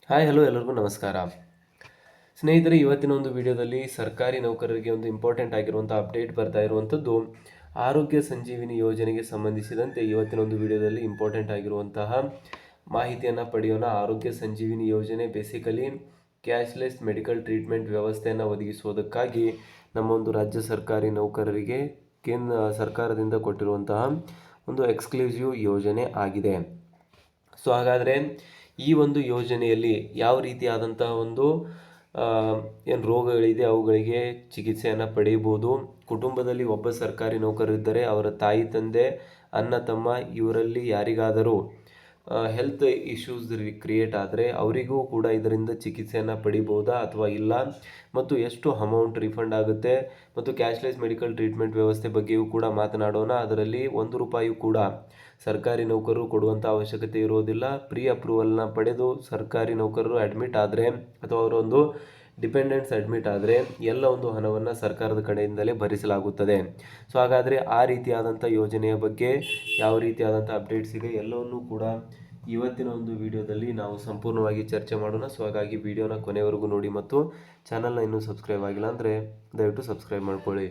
Hi hello ಎಲ್ಲರಿಗೂ ನಮಸ್ಕಾರ. ಸ್ನೇಹಿತರೆ, ಇವತ್ತಿನ ಒಂದು ವಿಡಿಯೋದಲ್ಲಿ ಸರ್ಕಾರಿ ನೌಕರರಿಗೆ ಒಂದು ಇಂಪಾರ್ಟೆಂಟ್ ಆಗಿರುವಂಥ ಅಪ್ಡೇಟ್ ಬರ್ತಾ ಇರುವಂಥದ್ದು ಆರೋಗ್ಯ ಸಂಜೀವಿನಿ ಯೋಜನೆಗೆ ಸಂಬಂಧಿಸಿದಂತೆ ಇವತ್ತಿನ ಒಂದು ವಿಡಿಯೋದಲ್ಲಿ ಇಂಪಾರ್ಟೆಂಟ್ ಆಗಿರುವಂತಹ ಮಾಹಿತಿಯನ್ನು ಪಡೆಯೋಣ. ಆರೋಗ್ಯ ಸಂಜೀವಿನಿ ಯೋಜನೆ ಬೇಸಿಕಲಿ ಕ್ಯಾಶ್ಲೆಸ್ ಮೆಡಿಕಲ್ ಟ್ರೀಟ್ಮೆಂಟ್ ವ್ಯವಸ್ಥೆಯನ್ನು ಒದಗಿಸುವುದಕ್ಕಾಗಿ ನಮ್ಮ ಒಂದು ರಾಜ್ಯ ಸರ್ಕಾರಿ ನೌಕರರಿಗೆ ಕೇಂದ್ರ ಸರ್ಕಾರದಿಂದ ಕೊಟ್ಟಿರುವಂತಹ ಒಂದು ಎಕ್ಸ್ಕ್ಲೂಸಿವ್ ಯೋಜನೆ ಆಗಿದೆ. ಸೊ ಹಾಗಾದರೆ ಈ ಒಂದು ಯೋಜನೆಯಲ್ಲಿ ಯಾವ ರೀತಿಯಾದಂತಹ ಒಂದು ಏನು ರೋಗಗಳಿದೆ ಅವುಗಳಿಗೆ ಚಿಕಿತ್ಸೆಯನ್ನು ಪಡೆಯಬಹುದು. ಕುಟುಂಬದಲ್ಲಿ ಒಬ್ಬ ಸರ್ಕಾರಿ ನೌಕರರಿದ್ದರೆ ಅವರ ತಾಯಿ ತಂದೆ ಅಣ್ಣ ತಮ್ಮ ಇವರಲ್ಲಿ ಯಾರಿಗಾದರೂ ಹೆಲ್ತ್ ಇಶ್ಯೂಸ್ ಕ್ರಿಯೇಟ್ ಆದರೆ ಅವರಿಗೂ ಕೂಡ ಇದರಿಂದ ಚಿಕಿತ್ಸೆಯನ್ನು ಪಡಿಬೋದಾ ಅಥವಾ ಇಲ್ಲ, ಮತ್ತು ಎಷ್ಟು ಅಮೌಂಟ್ ರಿಫಂಡ್ ಆಗುತ್ತೆ, ಮತ್ತು ಕ್ಯಾಶ್ಲೆಸ್ ಮೆಡಿಕಲ್ ಟ್ರೀಟ್ಮೆಂಟ್ ವ್ಯವಸ್ಥೆ ಬಗ್ಗೆಯೂ ಕೂಡ ಮಾತನಾಡೋಣ. ಅದರಲ್ಲಿ ₹1 ಕೂಡ ಸರ್ಕಾರಿ ನೌಕರರು ಕೊಡುವಂಥ ಅವಶ್ಯಕತೆ ಇರೋದಿಲ್ಲ. ಪ್ರೀ ಅಪ್ರೂವಲ್ನ ಪಡೆದು ಸರ್ಕಾರಿ ನೌಕರರು ಅಡ್ಮಿಟ್ ಆದರೆ ಅಥವಾ ಅವರೊಂದು ಡಿಪೆಂಡೆಂಟ್ಸ್ ಅಡ್ಮಿಟ್ ಆದರೆ ಎಲ್ಲ ಒಂದು ಹಣವನ್ನು ಸರ್ಕಾರದ ಕಡೆಯಿಂದಲೇ ಭರಿಸಲಾಗುತ್ತದೆ. ಸೊ ಹಾಗಾದರೆ ಆ ರೀತಿಯಾದಂಥ ಯೋಜನೆಯ ಬಗ್ಗೆ ಯಾವ ರೀತಿಯಾದಂಥ ಅಪ್ಡೇಟ್ಸ್ ಇದೆ ಎಲ್ಲವನ್ನೂ ಕೂಡ ಇವತ್ತಿನ ಒಂದು ವಿಡಿಯೋದಲ್ಲಿ ನಾವು ಸಂಪೂರ್ಣವಾಗಿ ಚರ್ಚೆ ಮಾಡೋಣ. ಸೊ ಹಾಗಾಗಿ ವಿಡಿಯೋನ ಕೊನೆವರೆಗೂ ನೋಡಿ, ಮತ್ತು ಚಾನಲ್ನ ಇನ್ನೂ ಸಬ್ಸ್ಕ್ರೈಬ್ ಆಗಿಲ್ಲ ಅಂದರೆ ದಯವಿಟ್ಟು ಸಬ್ಸ್ಕ್ರೈಬ್ ಮಾಡ್ಕೊಳ್ಳಿ.